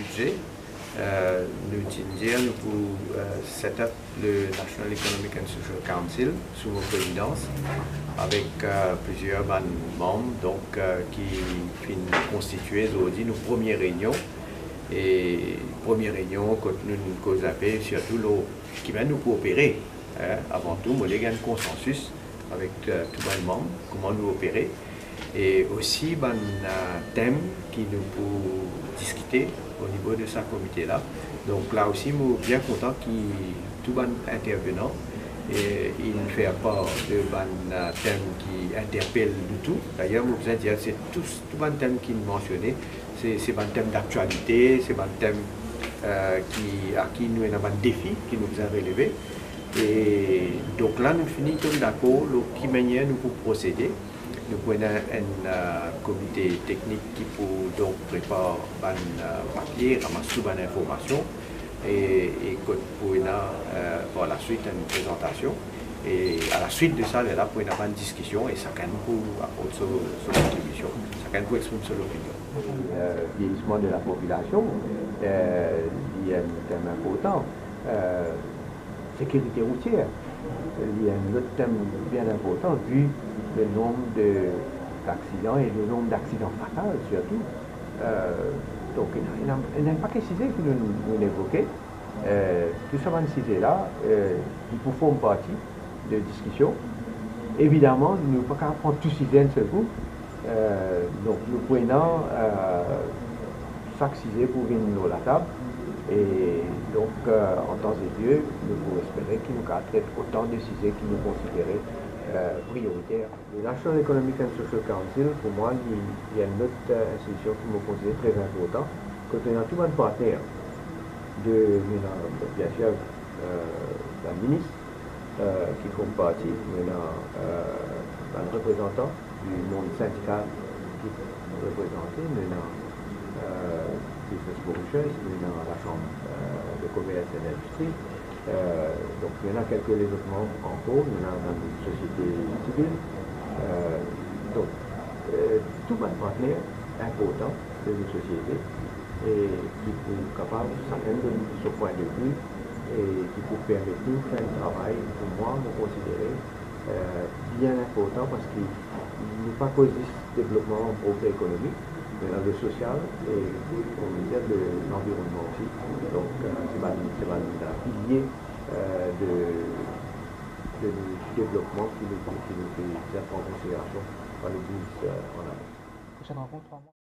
budget. Nous utilisons pour set up le National Economic and Social Council sous mon présidence avec plusieurs membres qui constituent aujourd'hui nos premières réunions. Et première réunion, quand nous avons surtout qui va nous coopérer. Avant tout, nous avons un consensus avec tout le monde, comment nous opérer. Et aussi, un thème qui nous peut discuter au niveau de ce comité-là. Donc là aussi, je suis bien content que tout le monde intervenant et il ne fait pas de thème qui interpelle du tout. D'ailleurs, je vous dire c'est tout le thème qui est mentionné, c'est un thème d'actualité, c'est un thème à qui nous avons un défi qui nous a relevé. Et donc là, nous finissons d'accord qui manière nous pouvons procéder. Nous prenons un comité technique qui peut donc préparer un papier, ramasser toute l'information et pour par la suite une présentation. Et à la suite de ça, là, pour avoir une discussion et chacun peut apporter son contribution, chacun peut exprimer son opinion. Le vieillissement de la population, il y a un thème important. Sécurité routière, il y a un autre thème bien important vu le nombre d'accidents et le nombre d'accidents fatals surtout. Donc il y a un paquet de sujets que nous évoquons. Tout ça, ces sujets-là, ils font partie de discussion. Évidemment, nous ne pouvons pas prendre tous ces sujets d'un seul coup. Donc nous prenons chaque sujet pour venir à la table. Et donc, en temps et lieu, nous pouvons espérer qu'il nous traite autant de sujets qui nous considéraient prioritaires. Le National Economic and Social Council, pour moi, il y a une autre institution qui me considère très importante. Quand on a tout un partenaire, bien sûr, la ministre qui font partie, un représentant du monde syndical qui est représenté, Business Mauritius, dans la Chambre de commerce et d'industrie. Donc il y en a quelques développements en cours, il y en a dans une société civile. Donc tout un partenaire important de une société et qui peut capable chacun de son point de vue et qui peut permettre de faire un travail pour moi, me considérer bien important parce qu'il n'est pas cause du développement en progrès économique, mais dans le social et on veut dire de l'environnement aussi. Donc c'est un pilier de développement qui nous fait prendre en considération par le 12 en avant. Prochaine rencontre.